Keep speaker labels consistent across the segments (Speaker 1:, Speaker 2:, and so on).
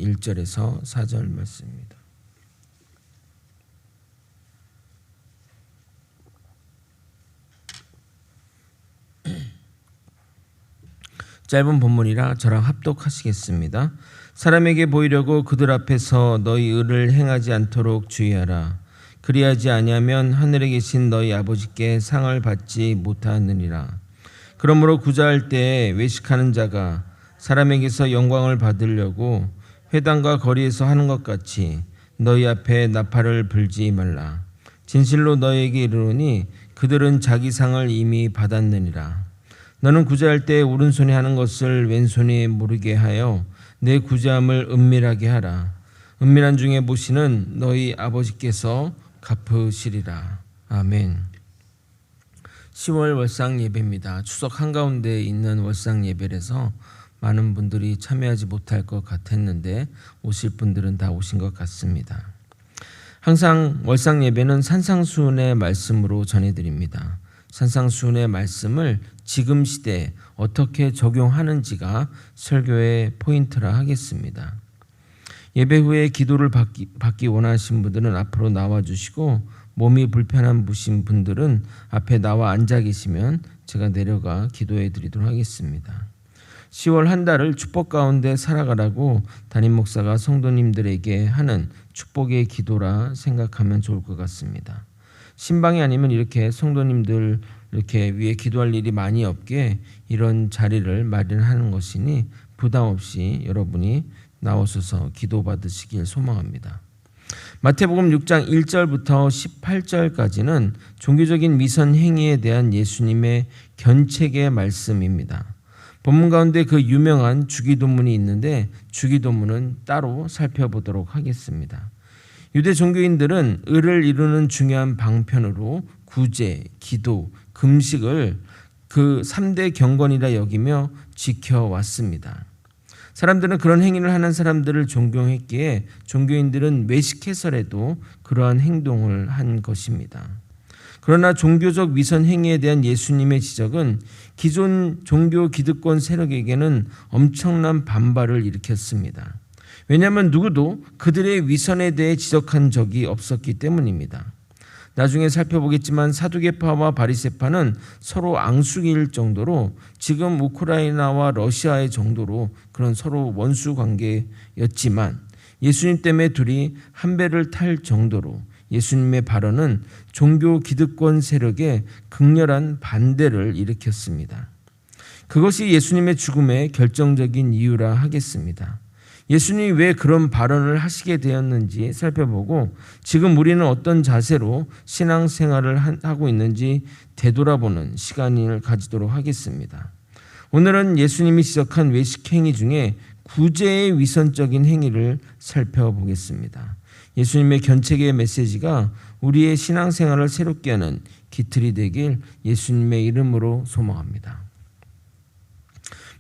Speaker 1: 1절에서 4절 말씀입니다. 짧은 본문이라 저랑 합독하시겠습니다. 사람에게 보이려고 그들 앞에서 너희 의를 행하지 않도록 주의하라. 그리하지 아니하면 하늘에 계신 너희 아버지께 상을 받지 못하느니라. 그러므로 구제할 때에 외식하는 자가 사람에게서 영광을 받으려고 회당과 거리에서 하는 것 같이 너희 앞에 나팔을 불지 말라. 진실로 너희에게 이르노니 그들은 자기 상을 이미 받았느니라. 너는 구제할 때 오른손이 하는 것을 왼손이 모르게 하여 내 구제함을 은밀하게 하라. 은밀한 중에 보시는 너희 아버지께서 갚으시리라. 아멘. 10월 월상 예배입니다. 추석 한가운데 있는 월상 예배라서 많은 분들이 참여하지 못할 것 같았는데 오실 분들은 다 오신 것 같습니다. 항상 월상 예배는 산상수훈의 말씀으로 전해드립니다. 산상수훈의 말씀을 지금 시대에 어떻게 적용하는지가 설교의 포인트라 하겠습니다. 예배 후에 기도를 받기 원하신 분들은 앞으로 나와주시고 몸이 불편한 분들은 앞에 나와 앉아 계시면 제가 내려가 기도해 드리도록 하겠습니다. 10월 한 달을 축복 가운데 살아가라고 담임 목사가 성도님들에게 하는 축복의 기도라 생각하면 좋을 것 같습니다. 신방이 아니면 이렇게 성도님들 이렇게 위에 기도할 일이 많이 없게 이런 자리를 마련하는 것이니 부담 없이 여러분이 나오셔서 기도받으시길 소망합니다. 마태복음 6장 1절부터 18절까지는 종교적인 미선 행위에 대한 예수님의 견책의 말씀입니다. 본문 가운데 그 유명한 주기도문이 있는데 주기도문은 따로 살펴보도록 하겠습니다. 유대 종교인들은 의를 이루는 중요한 방편으로 구제, 기도, 금식을 그 3대 경건이라 여기며 지켜왔습니다. 사람들은 그런 행위를 하는 사람들을 존경했기에 종교인들은 외식해서라도 그러한 행동을 한 것입니다. 그러나 종교적 위선 행위에 대한 예수님의 지적은 기존 종교 기득권 세력에게는 엄청난 반발을 일으켰습니다. 왜냐하면 누구도 그들의 위선에 대해 지적한 적이 없었기 때문입니다. 나중에 살펴보겠지만 사두개파와 바리새파는 서로 앙숙일 정도로 지금 우크라이나와 러시아의 정도로 그런 서로 원수 관계였지만 예수님 때문에 둘이 한 배를 탈 정도로 예수님의 발언은 종교 기득권 세력에 극렬한 반대를 일으켰습니다. 그것이 예수님의 죽음의 결정적인 이유라 하겠습니다. 예수님이 왜 그런 발언을 하시게 되었는지 살펴보고 지금 우리는 어떤 자세로 신앙생활을 하고 있는지 되돌아보는 시간을 가지도록 하겠습니다. 오늘은 예수님이 지적한 외식 행위 중에 구제의 위선적인 행위를 살펴보겠습니다. 예수님의 견책의 메시지가 우리의 신앙생활을 새롭게 하는 기틀이 되길 예수님의 이름으로 소망합니다.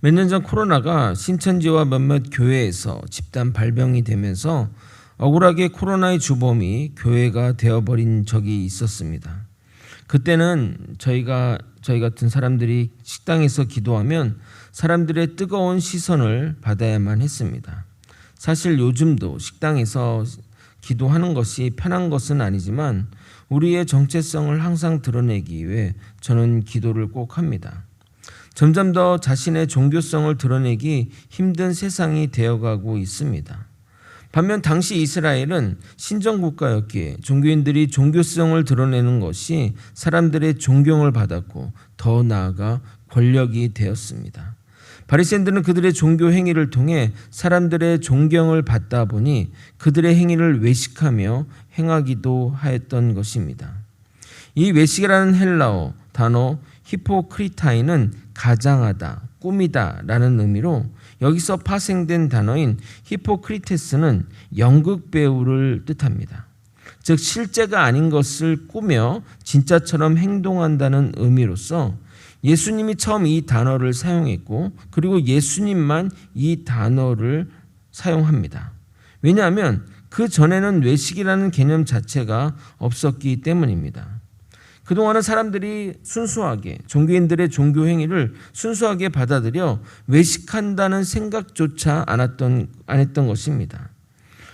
Speaker 1: 몇 년 전 코로나가 신천지와 몇몇 교회에서 집단 발병이 되면서 억울하게 코로나의 주범이 교회가 되어버린 적이 있었습니다. 그때는 저희 같은 사람들이 식당에서 기도하면 사람들의 뜨거운 시선을 받아야만 했습니다. 사실 요즘도 식당에서 기도하는 것이 편한 것은 아니지만 우리의 정체성을 항상 드러내기 위해 저는 기도를 꼭 합니다. 점점 더 자신의 종교성을 드러내기 힘든 세상이 되어가고 있습니다. 반면 당시 이스라엘은 신정국가였기에 종교인들이 종교성을 드러내는 것이 사람들의 존경을 받았고 더 나아가 권력이 되었습니다. 바리새인들은 그들의 종교 행위를 통해 사람들의 존경을 받다 보니 그들의 행위를 외식하며 행하기도 하였던 것입니다. 이 외식이라는 헬라어 단어 히포크리타이는 가장하다, 꾸미다 라는 의미로 여기서 파생된 단어인 히포크리테스는 연극 배우를 뜻합니다. 즉 실제가 아닌 것을 꾸며 진짜처럼 행동한다는 의미로서 예수님이 처음 이 단어를 사용했고 그리고 예수님만 이 단어를 사용합니다. 왜냐하면 그 전에는 외식이라는 개념 자체가 없었기 때문입니다. 그동안은 사람들이 순수하게 종교인들의 종교 행위를 순수하게 받아들여 외식한다는 생각조차 안 했던 것입니다.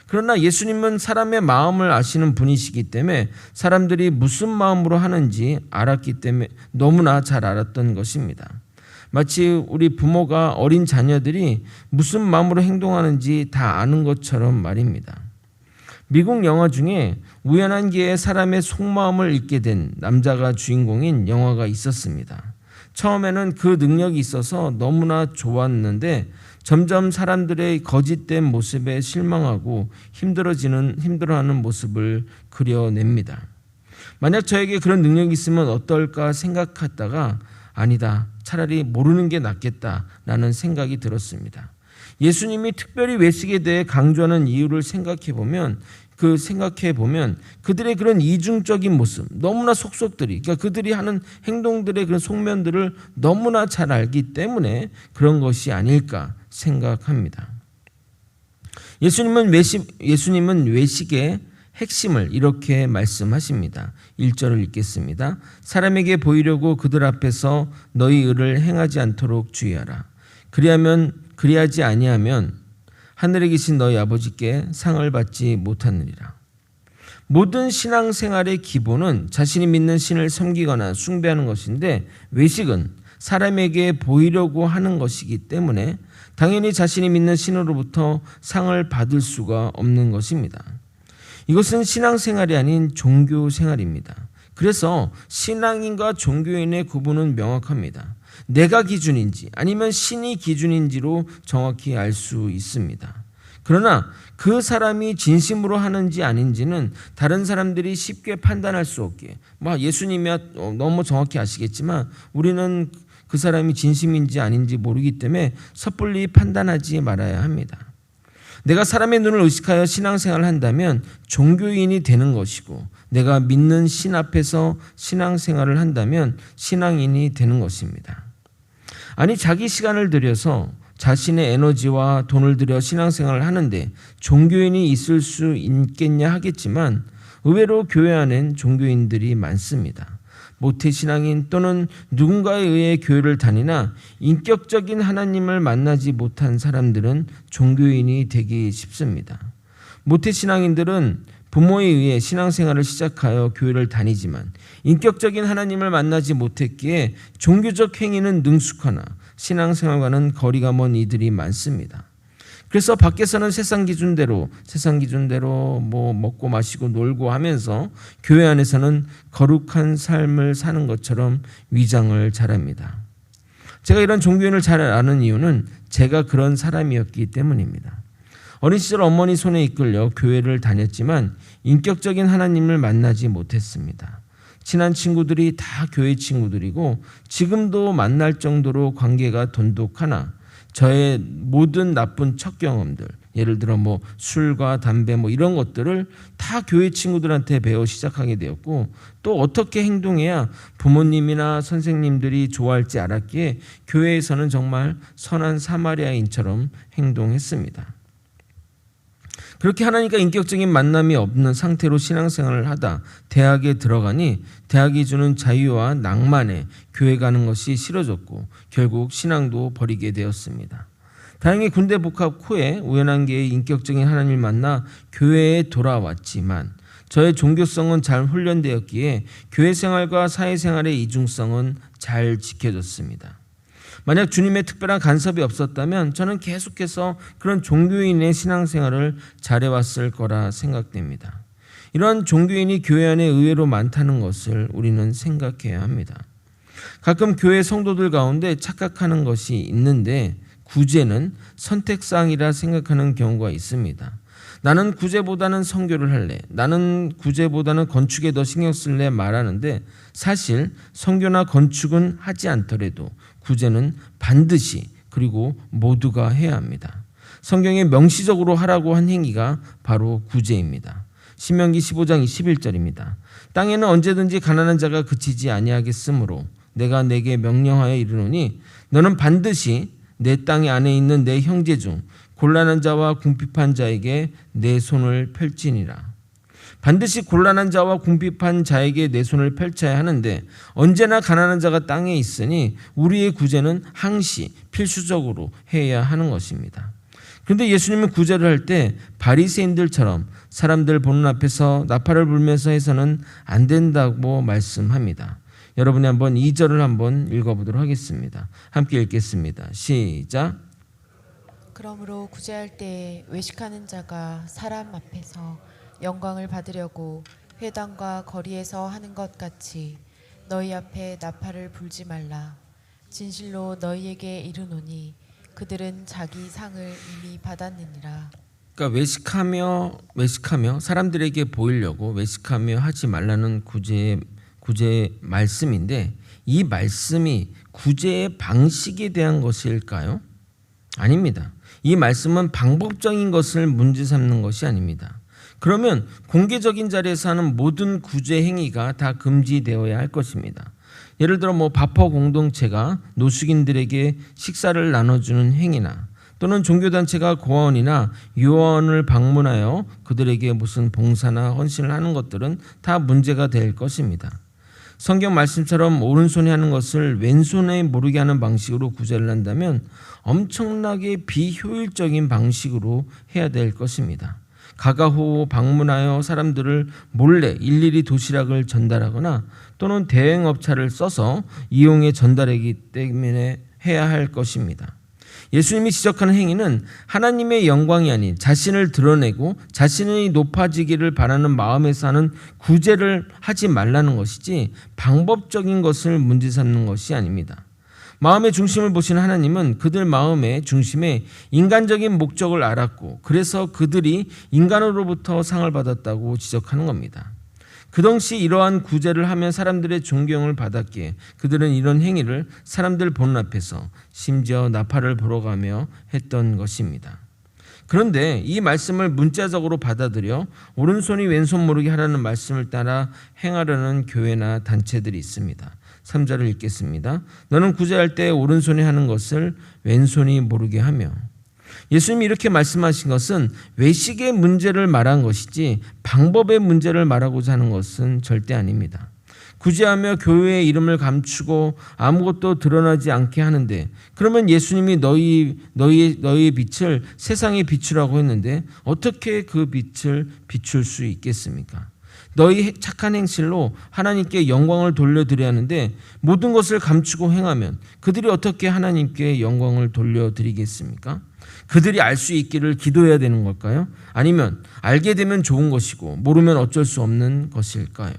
Speaker 1: 그러나 예수님은 사람의 마음을 아시는 분이시기 때문에 사람들이 무슨 마음으로 하는지 알았기 때문에 너무나 잘 알았던 것입니다. 마치 우리 부모가 어린 자녀들이 무슨 마음으로 행동하는지 다 아는 것처럼 말입니다. 미국 영화 중에 우연한 기회에 사람의 속마음을 읽게 된 남자가 주인공인 영화가 있었습니다. 처음에는 그 능력이 있어서 너무나 좋았는데 점점 사람들의 거짓된 모습에 실망하고 힘들어하는 모습을 그려냅니다. 만약 저에게 그런 능력이 있으면 어떨까 생각하다가 아니다, 차라리 모르는 게 낫겠다라는 생각이 들었습니다. 예수님이 특별히 외식에 대해 강조하는 이유를 생각해 보면 그들의 그런 이중적인 모습, 너무나 속속들이, 그러니까 그들이 하는 행동들의 그런 속면들을 너무나 잘 알기 때문에 그런 것이 아닐까 생각합니다. 예수님은 외식의 핵심을 이렇게 말씀하십니다. 1절을 읽겠습니다. 사람에게 보이려고 그들 앞에서 너희 의를 행하지 않도록 주의하라. 그리하지 아니하면 하늘에 계신 너희 아버지께 상을 받지 못하느니라. 모든 신앙생활의 기본은 자신이 믿는 신을 섬기거나 숭배하는 것인데 외식은 사람에게 보이려고 하는 것이기 때문에 당연히 자신이 믿는 신으로부터 상을 받을 수가 없는 것입니다. 이것은 신앙생활이 아닌 종교생활입니다. 그래서 신앙인과 종교인의 구분은 명확합니다. 내가 기준인지 아니면 신이 기준인지로 정확히 알 수 있습니다. 그러나 그 사람이 진심으로 하는지 아닌지는 다른 사람들이 쉽게 판단할 수 없게, 예수님이야 너무 정확히 아시겠지만 우리는 그 사람이 진심인지 아닌지 모르기 때문에 섣불리 판단하지 말아야 합니다. 내가 사람의 눈을 의식하여 신앙생활을 한다면 종교인이 되는 것이고, 내가 믿는 신 앞에서 신앙생활을 한다면 신앙인이 되는 것입니다. 아니, 자기 시간을 들여서 자신의 에너지와 돈을 들여 신앙생활을 하는데 종교인이 있을 수 있겠냐 하겠지만 의외로 교회 안엔 종교인들이 많습니다. 모태신앙인 또는 누군가에 의해 교회를 다니나 인격적인 하나님을 만나지 못한 사람들은 종교인이 되기 쉽습니다. 모태신앙인들은 부모에 의해 신앙생활을 시작하여 교회를 다니지만 인격적인 하나님을 만나지 못했기에 종교적 행위는 능숙하나 신앙생활과는 거리가 먼 이들이 많습니다. 그래서 밖에서는 세상 기준대로 먹고 마시고 놀고 하면서 교회 안에서는 거룩한 삶을 사는 것처럼 위장을 잘합니다. 제가 이런 종교인을 잘 아는 이유는 제가 그런 사람이었기 때문입니다. 어린 시절 어머니 손에 이끌려 교회를 다녔지만 인격적인 하나님을 만나지 못했습니다. 친한 친구들이 다 교회 친구들이고 지금도 만날 정도로 관계가 돈독하나 저의 모든 나쁜 첫 경험들, 예를 들어 술과 담배 이런 것들을 다 교회 친구들한테 배워 시작하게 되었고, 또 어떻게 행동해야 부모님이나 선생님들이 좋아할지 알았기에 교회에서는 정말 선한 사마리아인처럼 행동했습니다. 그렇게 하나님과 인격적인 만남이 없는 상태로 신앙생활을 하다 대학에 들어가니 대학이 주는 자유와 낭만에 교회 가는 것이 싫어졌고 결국 신앙도 버리게 되었습니다. 다행히 군대 복학 후에 우연한 기회에 인격적인 하나님을 만나 교회에 돌아왔지만 저의 종교성은 잘 훈련되었기에 교회 생활과 사회생활의 이중성은 잘 지켜졌습니다. 만약 주님의 특별한 간섭이 없었다면 저는 계속해서 그런 종교인의 신앙생활을 잘해왔을 거라 생각됩니다. 이런 종교인이 교회 안에 의외로 많다는 것을 우리는 생각해야 합니다. 가끔 교회 성도들 가운데 착각하는 것이 있는데 구제는 선택사항이라 생각하는 경우가 있습니다. 나는 구제보다는 선교를 할래, 나는 구제보다는 건축에 더 신경 쓸래 말하는데 사실 선교나 건축은 하지 않더라도 구제는 반드시 그리고 모두가 해야 합니다. 성경에 명시적으로 하라고 한 행위가 바로 구제입니다. 신명기 15장 21절입니다. 땅에는 언제든지 가난한 자가 그치지 아니하겠으므로 내가 내게 명령하여 이르노니 너는 반드시 내 땅 안에 있는 내 형제 중 곤란한 자와 궁핍한 자에게 내 손을 펼치니라. 반드시 곤란한 자와 궁핍한 자에게 내 손을 펼쳐야 하는데 언제나 가난한 자가 땅에 있으니 우리의 구제는 항시 필수적으로 해야 하는 것입니다. 그런데 예수님은 구제를 할 때 바리새인들처럼 사람들 보는 앞에서 나팔을 불면서 해서는 안 된다고 말씀합니다. 여러분이 한번 2절을 한번 읽어보도록 하겠습니다. 함께 읽겠습니다. 시작.
Speaker 2: 그러므로 구제할 때 외식하는 자가 사람 앞에서 영광을 받으려고 회당과 거리에서 하는 것 같이 너희 앞에 나팔을 불지 말라. 진실로 너희에게 이르노니 그들은 자기 상을 이미 받았느니라.
Speaker 1: 그러니까 외식하며 사람들에게 보이려고 외식하며 하지 말라는 구제 말씀인데 이 말씀이 구제의 방식에 대한 것일까요? 아닙니다. 이 말씀은 방법적인 것을 문제 삼는 것이 아닙니다. 그러면 공개적인 자리에서 하는 모든 구제 행위가 다 금지되어야 할 것입니다. 예를 들어 바퍼 공동체가 노숙인들에게 식사를 나눠주는 행위나 또는 종교단체가 고아원이나 유아원을 방문하여 그들에게 무슨 봉사나 헌신을 하는 것들은 다 문제가 될 것입니다. 성경 말씀처럼 오른손이 하는 것을 왼손에 모르게 하는 방식으로 구제를 한다면 엄청나게 비효율적인 방식으로 해야 될 것입니다. 가가호 방문하여 사람들을 몰래 일일이 도시락을 전달하거나 또는 대행업차를 써서 이용해 전달하기 때문에 해야 할 것입니다. 예수님이 지적하는 행위는 하나님의 영광이 아닌 자신을 드러내고 자신이 높아지기를 바라는 마음에서 하는 구제를 하지 말라는 것이지 방법적인 것을 문제 삼는 것이 아닙니다. 마음의 중심을 보시는 하나님은 그들 마음의 중심에 인간적인 목적을 알았고 그래서 그들이 인간으로부터 상을 받았다고 지적하는 겁니다. 그 당시 이러한 구제를 하면 사람들의 존경을 받았기에 그들은 이런 행위를 사람들 보는 앞에서 심지어 나팔을 보러 가며 했던 것입니다. 그런데 이 말씀을 문자적으로 받아들여 오른손이 왼손 모르게 하라는 말씀을 따라 행하려는 교회나 단체들이 있습니다. 3절을 읽겠습니다. 너는 구제할 때 오른손이 하는 것을 왼손이 모르게 하며. 예수님이 이렇게 말씀하신 것은 외식의 문제를 말한 것이지 방법의 문제를 말하고자 하는 것은 절대 아닙니다. 구제하며 교회의 이름을 감추고 아무것도 드러나지 않게 하는데 그러면 예수님이 너희의 빛을 세상에 비추라고 했는데 어떻게 그 빛을 비출 수 있겠습니까? 너희 착한 행실로 하나님께 영광을 돌려드려야 하는데 모든 것을 감추고 행하면 그들이 어떻게 하나님께 영광을 돌려드리겠습니까? 그들이 알 수 있기를 기도해야 되는 걸까요? 아니면 알게 되면 좋은 것이고 모르면 어쩔 수 없는 것일까요?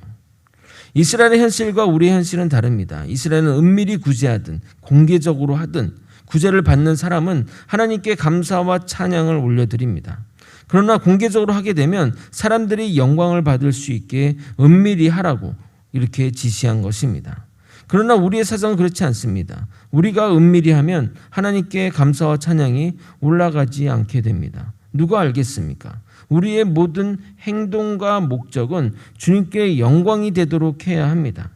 Speaker 1: 이스라엘의 현실과 우리의 현실은 다릅니다. 이스라엘은 은밀히 구제하든 공개적으로 하든 구제를 받는 사람은 하나님께 감사와 찬양을 올려드립니다. 그러나 공개적으로 하게 되면 사람들이 영광을 받을 수 있게 은밀히 하라고 이렇게 지시한 것입니다. 그러나 우리의 사정은 그렇지 않습니다. 우리가 은밀히 하면 하나님께 감사와 찬양이 올라가지 않게 됩니다. 누가 알겠습니까? 우리의 모든 행동과 목적은 주님께 영광이 되도록 해야 합니다.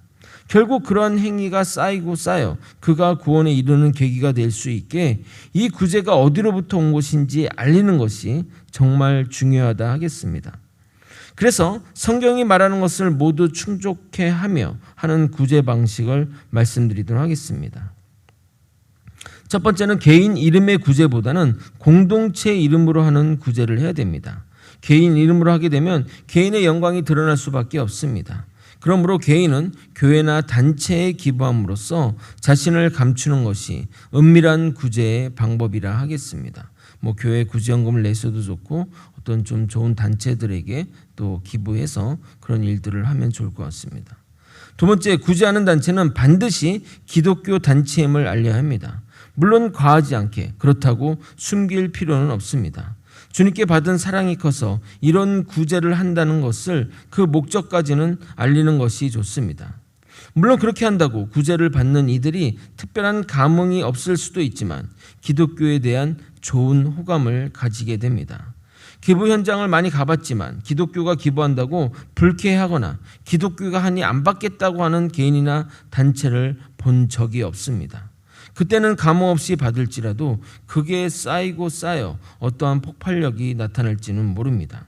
Speaker 1: 결국 그러한 행위가 쌓이고 쌓여 그가 구원에 이르는 계기가 될 수 있게 이 구제가 어디로부터 온 것인지 알리는 것이 정말 중요하다 하겠습니다. 그래서 성경이 말하는 것을 모두 충족해 하며 하는 구제 방식을 말씀드리도록 하겠습니다. 첫 번째는 개인 이름의 구제보다는 공동체 이름으로 하는 구제를 해야 됩니다. 개인 이름으로 하게 되면 개인의 영광이 드러날 수밖에 없습니다. 그러므로 개인은 교회나 단체에 기부함으로써 자신을 감추는 것이 은밀한 구제의 방법이라 하겠습니다. 교회 구제연금을 내서도 좋고 어떤 좀 좋은 단체들에게 또 기부해서 그런 일들을 하면 좋을 것 같습니다. 두 번째, 구제하는 단체는 반드시 기독교 단체임을 알려야 합니다. 물론 과하지 않게 그렇다고 숨길 필요는 없습니다. 주님께 받은 사랑이 커서 이런 구제를 한다는 것을 그 목적까지는 알리는 것이 좋습니다. 물론 그렇게 한다고 구제를 받는 이들이 특별한 감흥이 없을 수도 있지만 기독교에 대한 좋은 호감을 가지게 됩니다. 기부 현장을 많이 가봤지만 기독교가 기부한다고 불쾌해하거나 기독교가 하니 안 받겠다고 하는 개인이나 단체를 본 적이 없습니다. 그때는 감흥 없이 받을지라도 그게 쌓이고 쌓여 어떠한 폭발력이 나타날지는 모릅니다.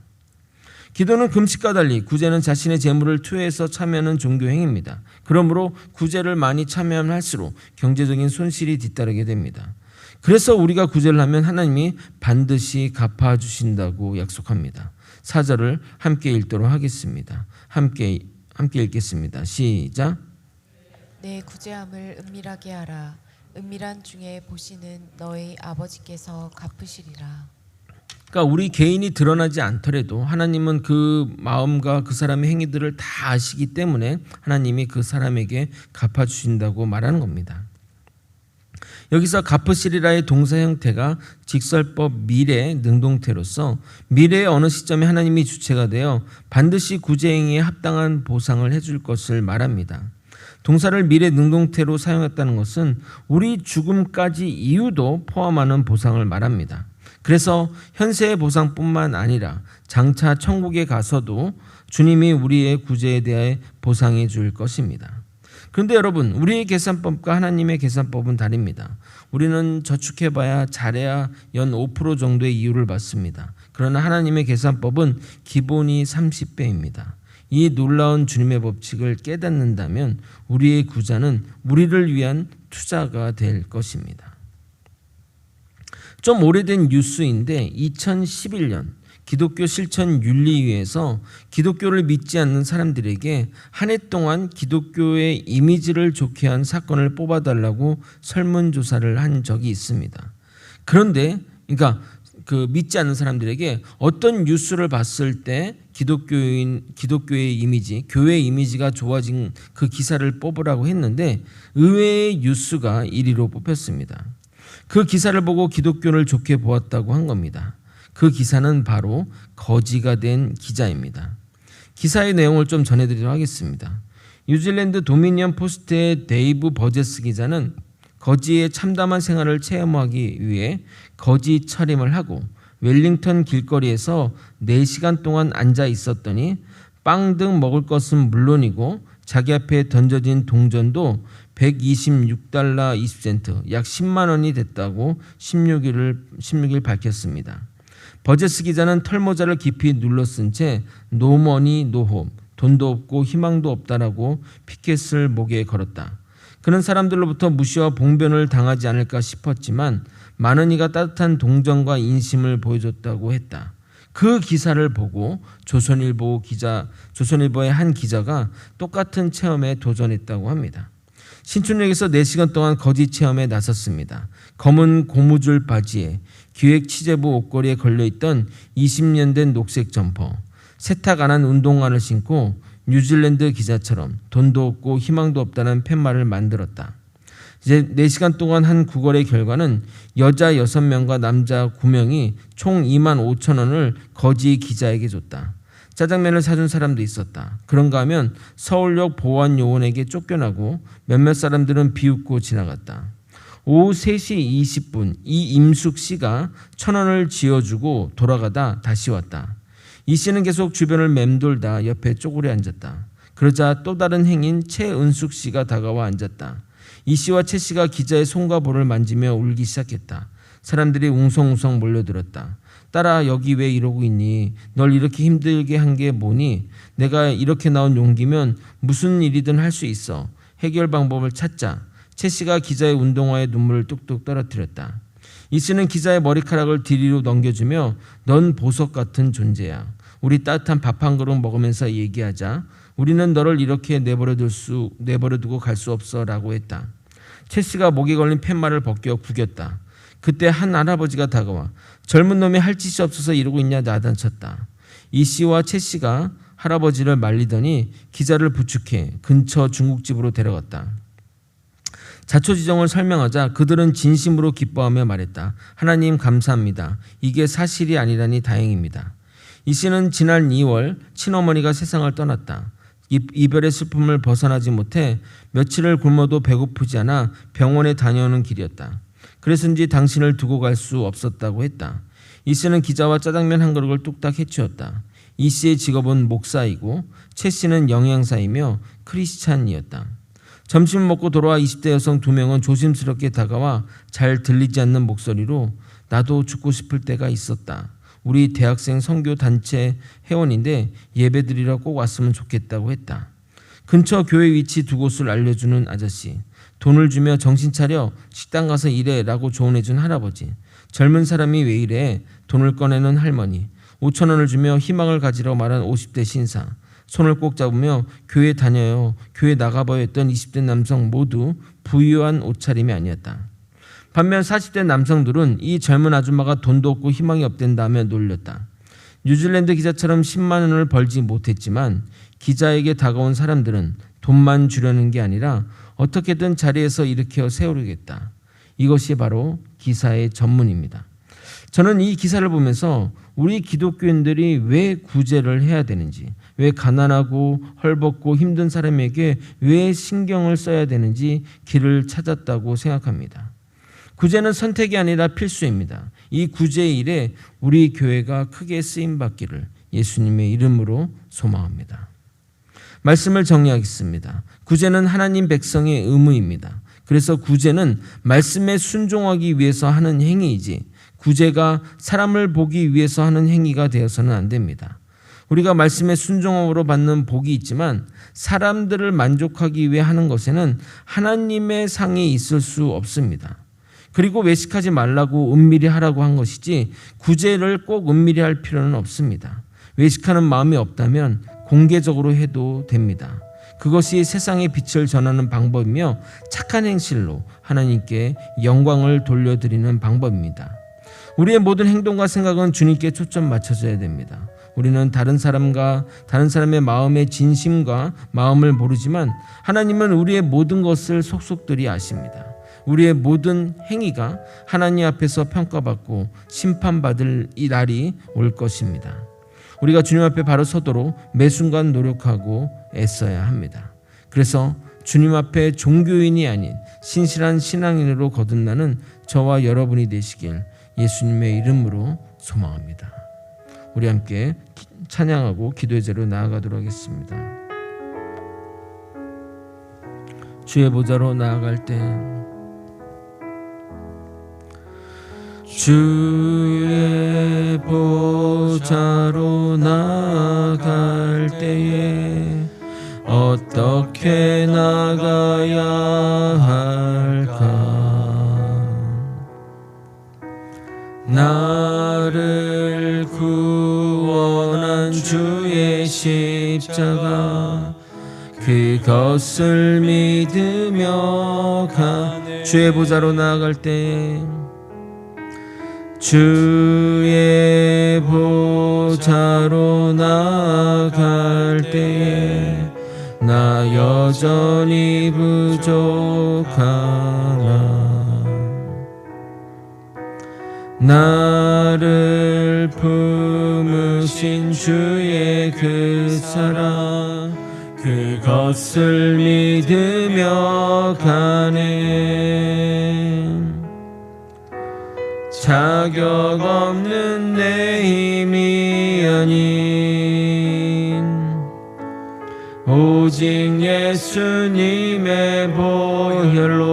Speaker 1: 기도는 금식과 달리 구제는 자신의 재물을 투여해서 참여하는 종교 행위입니다. 그러므로 구제를 많이 참여하면 할수록 경제적인 손실이 뒤따르게 됩니다. 그래서 우리가 구제를 하면 하나님이 반드시 갚아주신다고 약속합니다. 4절을 함께 읽도록 하겠습니다. 함께 읽겠습니다. 시작.
Speaker 2: 내 구제함을 은밀하게 하라. 은밀한 중에 보시는 너희 아버지께서 갚으시리라.
Speaker 1: 그러니까 우리 개인이 드러나지 않더라도 하나님은 그 마음과 그 사람의 행위들을 다 아시기 때문에 하나님이 그 사람에게 갚아주신다고 말하는 겁니다. 여기서 갚으시리라의 동사 형태가 직설법 미래 능동태로서 미래의 어느 시점에 하나님이 주체가 되어 반드시 구제 행위에 합당한 보상을 해줄 것을 말합니다. 동사를 미래 능동태로 사용했다는 것은 우리 죽음까지 이유도 포함하는 보상을 말합니다. 그래서 현세의 보상뿐만 아니라 장차 천국에 가서도 주님이 우리의 구제에 대해 보상해 줄 것입니다. 그런데 여러분, 우리의 계산법과 하나님의 계산법은 다릅니다. 우리는 저축해봐야 잘해야 연 5% 정도의 이율을 받습니다. 그러나 하나님의 계산법은 기본이 30배입니다. 이 놀라운 주님의 법칙을 깨닫는다면 우리의 구자는 우리를 위한 투자가 될 것입니다. 좀 오래된 뉴스인데 2011년 기독교 실천 윤리위에서 기독교를 믿지 않는 사람들에게 한 해 동안 기독교의 이미지를 좋게 한 사건을 뽑아달라고 설문조사를 한 적이 있습니다. 그런데 그러니까 그 믿지 않는 사람들에게 어떤 뉴스를 봤을 때 기독교의 이미지, 교회의 이미지가 좋아진 그 기사를 뽑으라고 했는데 의외의 뉴스가 1위로 뽑혔습니다. 그 기사를 보고 기독교를 좋게 보았다고 한 겁니다. 그 기사는 바로 거지가 된 기자입니다. 기사의 내용을 좀 전해드리도록 하겠습니다. 뉴질랜드 도미니언 포스트의 데이브 버제스 기자는 거지의 참담한 생활을 체험하기 위해 거지 차림을 하고 웰링턴 길거리에서 4시간 동안 앉아 있었더니 빵 등 먹을 것은 물론이고 자기 앞에 던져진 동전도 126달러 20센트 약 10만 원이 됐다고 16일 밝혔습니다. 버제스 기자는 털모자를 깊이 눌러쓴 채 노머니 노홈, 돈도 없고 희망도 없다라고 피켓을 목에 걸었다. 그는 사람들로부터 무시와 봉변을 당하지 않을까 싶었지만 많은 이가 따뜻한 동정과 인심을 보여줬다고 했다. 그 기사를 보고 조선일보의 한 기자가 똑같은 체험에 도전했다고 합니다. 신촌역에서 4시간 동안 거지 체험에 나섰습니다. 검은 고무줄 바지에 기획 취재부 옷걸이에 걸려있던 20년 된 녹색 점퍼, 세탁 안 한 운동화를 신고 뉴질랜드 기자처럼 돈도 없고 희망도 없다는 팻말을 만들었다. 이제 4시간 동안 한 구걸의 결과는 여자 6명과 남자 9명이 총 25,000원을 거지 기자에게 줬다. 짜장면을 사준 사람도 있었다. 그런가 하면 서울역 보안요원에게 쫓겨나고 몇몇 사람들은 비웃고 지나갔다. 오후 3시 20분 이임숙 씨가 1,000원을 쥐어주고 돌아가다 다시 왔다. 이 씨는 계속 주변을 맴돌다 옆에 쪼그려 앉았다. 그러자 또 다른 행인 최은숙 씨가 다가와 앉았다. 이 씨와 최 씨가 기자의 손과 볼을 만지며 울기 시작했다. 사람들이 웅성웅성 몰려들었다. 딸아, 여기 왜 이러고 있니? 널 이렇게 힘들게 한 게 뭐니? 내가 이렇게 나온 용기면 무슨 일이든 할 수 있어. 해결 방법을 찾자. 최 씨가 기자의 운동화에 눈물을 뚝뚝 떨어뜨렸다. 이 씨는 기자의 머리카락을 뒤로 넘겨주며 넌 보석 같은 존재야. 우리 따뜻한 밥 한 그릇 먹으면서 얘기하자. 우리는 너를 이렇게 내버려두고 갈 수 없어 라고 했다. 최 씨가 목에 걸린 팻말을 벗겨 구겼다. 그때 한 할아버지가 다가와 젊은 놈이 할 짓이 없어서 이러고 있냐 나단쳤다. 이 씨와 최 씨가 할아버지를 말리더니 기자를 부축해 근처 중국집으로 데려갔다. 자초지종을 설명하자 그들은 진심으로 기뻐하며 말했다. 하나님 감사합니다. 이게 사실이 아니라니 다행입니다. 이 씨는 지난 2월 친어머니가 세상을 떠났다. 이별의 슬픔을 벗어나지 못해 며칠을 굶어도 배고프지 않아 병원에 다녀오는 길이었다. 그래서인지 당신을 두고 갈 수 없었다고 했다. 이 씨는 기자와 짜장면 한 그릇을 뚝딱 해치웠다. 이 씨의 직업은 목사이고 최 씨는 영양사이며 크리스찬이었다. 점심을 먹고 돌아와 20대 여성 2명은 조심스럽게 다가와 잘 들리지 않는 목소리로 나도 죽고 싶을 때가 있었다. 우리 대학생 선교 단체 회원인데 예배드리러 꼭 왔으면 좋겠다고 했다. 근처 교회 위치 2곳을 알려주는 아저씨, 돈을 주며 정신 차려 식당 가서 일해 라고 조언해준 할아버지, 젊은 사람이 왜 이래 돈을 꺼내는 할머니, 5,000원을 주며 희망을 가지러 말한 50대 신사, 손을 꼭 잡으며 교회 다녀요, 교회 나가봐요 했던 20대 남성 모두 부유한 옷차림이 아니었다. 반면 40대 남성들은 이 젊은 아줌마가 돈도 없고 희망이 없댄다며 놀렸다. 뉴질랜드 기자처럼 10만 원을 벌지 못했지만 기자에게 다가온 사람들은 돈만 주려는 게 아니라 어떻게든 자리에서 일으켜 세우려겠다. 이것이 바로 기사의 전문입니다. 저는 이 기사를 보면서 우리 기독교인들이 왜 구제를 해야 되는지, 왜 가난하고 헐벗고 힘든 사람에게 왜 신경을 써야 되는지 길을 찾았다고 생각합니다. 구제는 선택이 아니라 필수입니다. 이 구제의 일에 우리 교회가 크게 쓰임받기를 예수님의 이름으로 소망합니다. 말씀을 정리하겠습니다. 구제는 하나님 백성의 의무입니다. 그래서 구제는 말씀에 순종하기 위해서 하는 행위이지 구제가 사람을 보기 위해서 하는 행위가 되어서는 안 됩니다. 우리가 말씀에 순종함으로 받는 복이 있지만 사람들을 만족하기 위해 하는 것에는 하나님의 상이 있을 수 없습니다. 그리고 외식하지 말라고 은밀히 하라고 한 것이지 구제를 꼭 은밀히 할 필요는 없습니다. 외식하는 마음이 없다면 공개적으로 해도 됩니다. 그것이 세상의 빛을 전하는 방법이며 착한 행실로 하나님께 영광을 돌려드리는 방법입니다. 우리의 모든 행동과 생각은 주님께 초점 맞춰져야 됩니다. 우리는 다른 사람의 마음의 진심과 마음을 모르지만 하나님은 우리의 모든 것을 속속들이 아십니다. 우리의 모든 행위가 하나님 앞에서 평가받고 심판받을 이 날이 올 것입니다. 우리가 주님 앞에 바로 서도록 매 순간 노력하고 애써야 합니다. 그래서 주님 앞에 종교인이 아닌 신실한 신앙인으로 거듭나는 저와 여러분이 되시길 예수님의 이름으로 소망합니다. 우리 함께 찬양하고 기도의 자리로 나아가도록 하겠습니다. 주의 보좌로 나아갈 때 주의 보좌로 나아갈 때에 어떻게 나가야 할까? 나를 구원한 주의 십자가 그것을 믿으며 주의 보좌로 나아갈 때 주의 보좌로 나아갈 때에 나 여전히 부족하나 나를 품으신 주의 그 사랑 그것을 믿으며 가네 자격 없는 내 힘이 아닌 오직 예수님의 보혈로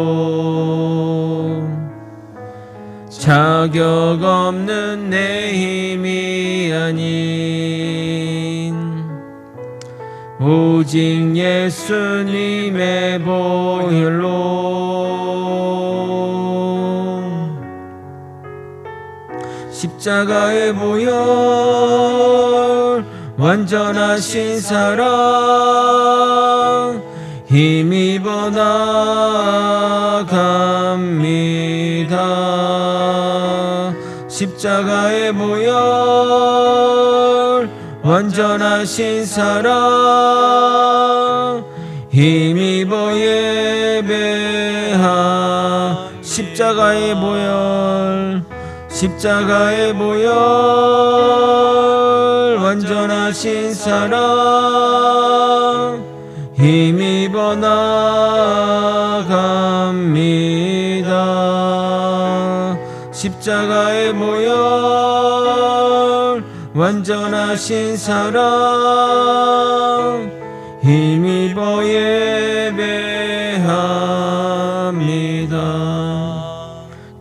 Speaker 1: 자격 없는 내 힘이 아닌 오직 예수님의 보혈로 십자가의 보혈 완전하신 사랑 힘입어 나갑니다. 십자가의 보혈 완전하신 사랑 힘입어 예배하 십자가의 보혈 십자가의 보혈 완전하신 사랑 힘입어 나갑니다. 십자가의 보혈 완전하신 사랑 힘입어 예배합니다.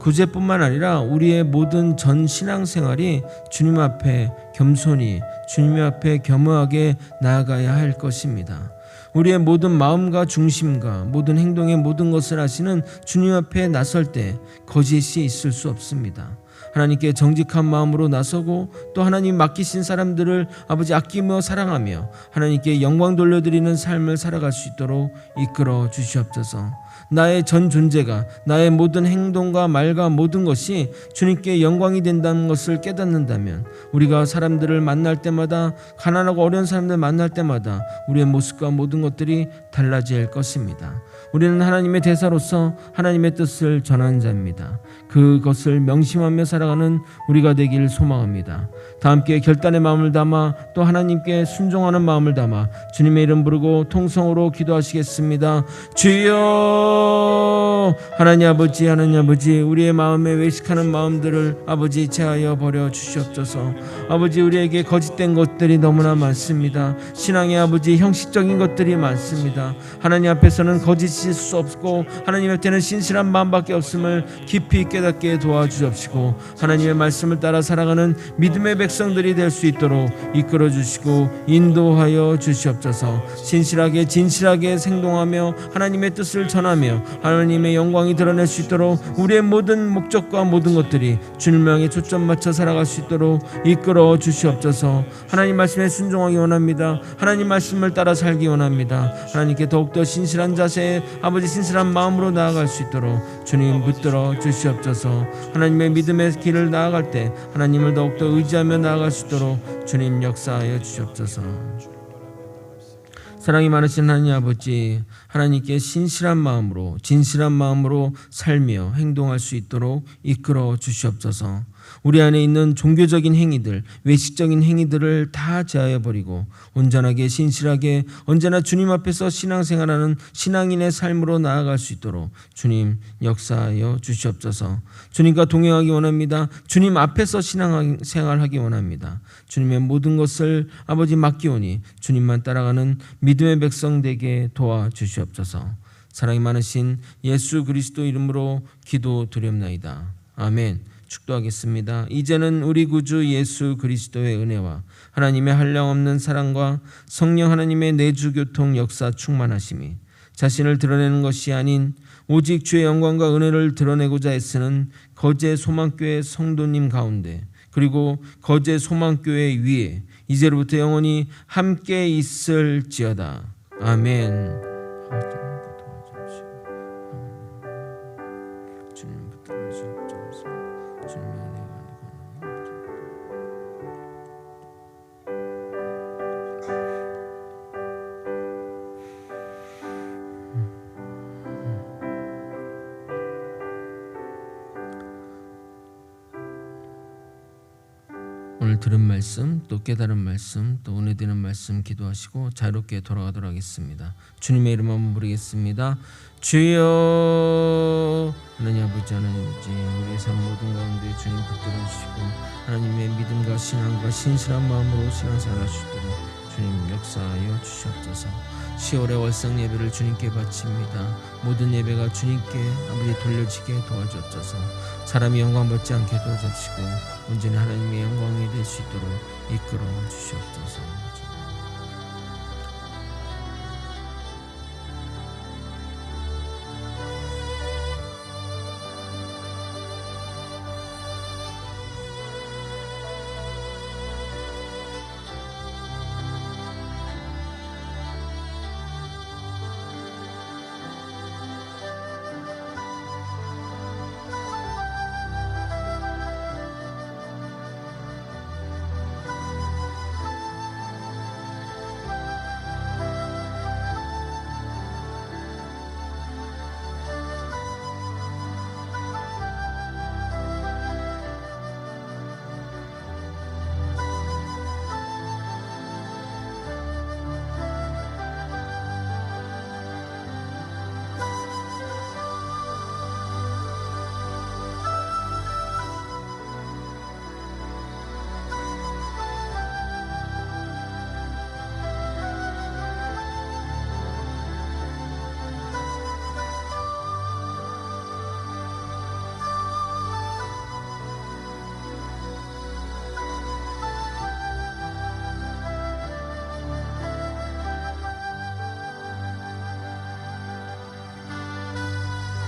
Speaker 1: 구제뿐만 아니라 우리의 모든 전 신앙생활이 주님 앞에 겸손히 주님 앞에 겸허하게 나아가야 할 것입니다. 우리의 모든 마음과 중심과 모든 행동의 모든 것을 하시는 주님 앞에 나설 때 거짓이 있을 수 없습니다. 하나님께 정직한 마음으로 나서고 또 하나님 맡기신 사람들을 아버지 아끼며 사랑하며 하나님께 영광 돌려드리는 삶을 살아갈 수 있도록 이끌어 주시옵소서. 나의 전 존재가 나의 모든 행동과 말과 모든 것이 주님께 영광이 된다는 것을 깨닫는다면 우리가 사람들을 만날 때마다 가난하고 어려운 사람들 만날 때마다 우리의 모습과 모든 것들이 달라질 것입니다. 우리는 하나님의 대사로서 하나님의 뜻을 전하는 자입니다. 그것을 명심하며 살아가는 우리가 되길 소망합니다. 다 함께 결단의 마음을 담아 또 하나님께 순종하는 마음을 담아 주님의 이름 부르고 통성으로 기도하시겠습니다. 주여 하나님 아버지 우리의 마음에 외식하는 마음들을 아버지 제하여 버려 주시옵소서. 아버지 우리에게 거짓된 것들이 너무나 많습니다. 신앙의 아버지 형식적인 것들이 많습니다. 하나님 앞에서는 거짓일 수 없고 하나님 앞에는 신실한 마음밖에 없음을 깊이 깨닫게 도와주옵시고 하나님의 말씀을 따라 살아가는 믿음의 백성들이 될 수 있도록 이끌어 주시고 인도하여 주시옵소서. 신실하게 진실하게 생동하며 하나님의 뜻을 전하며 하나님의 영광이 드러낼 수 있도록 우리의 모든 목적과 모든 것들이 주님을 향해 초점 맞춰 살아갈 수 있도록 이끌어 주시옵소서. 하나님 말씀에 순종하기 원합니다. 하나님 말씀을 따라 살기 원합니다. 하나님께 더욱더 신실한 자세에 아버지 신실한 마음으로 나아갈 수 있도록 주님 붙들어 주시옵소서. 하나님의 믿음의 길을 나아갈 때 하나님을 더욱더 의지하며 나아갈 수 있도록 주님 역사하여 주시옵소서. 사랑이 많으신 하나님 아버지, 하나님께 신실한 마음으로 진실한 마음으로 살며 행동할 수 있도록 이끌어 주시옵소서. 우리 안에 있는 종교적인 행위들, 외식적인 행위들을 다 제하여 버리고 온전하게 신실하게 언제나 주님 앞에서 신앙생활하는 신앙인의 삶으로 나아갈 수 있도록 주님 역사하여 주시옵소서. 주님과 동행하기 원합니다. 주님 앞에서 신앙생활하기 원합니다. 주님의 모든 것을 아버지 맡기오니 주님만 따라가는 믿음의 백성 되게 도와주시옵소서. 사랑이 많으신 예수 그리스도 이름으로 기도드렸나이다. 아멘. 축도하겠습니다. 이제는 우리 구주 예수 그리스도의 은혜와 하나님의 한량없는 사랑과 성령 하나님의 내주교통 역사 충만하심이 자신을 드러내는 것이 아닌 오직 주의 영광과 은혜를 드러내고자 애쓰는 거제 소망교회 성도님 가운데 그리고 거제 소망교회 위에 이제로부터 영원히 함께 있을지어다. 아멘. 오늘 들은 말씀 또 깨달은 말씀 또 은혜 되는 말씀 기도하시고 자유롭게 돌아가도록 하겠습니다. 주님의 이름 한번 부르겠습니다. 주여. 하나님 아버지 우리의 삶 모든 가운데 주님 붙들어 주시고 하나님의 믿음과 신앙과 신실한 마음으로 신앙생활 할 수 있도록 주님 역사하여 주시옵소서. 10월의 월상 예배를 주님께 바칩니다. 모든 예배가 주님께 아버지 돌려지게 도와주옵소서. 사람이 영광 받지 않게 도와주시고 온전히 하나님의 영광이 될 수 있도록 이끌어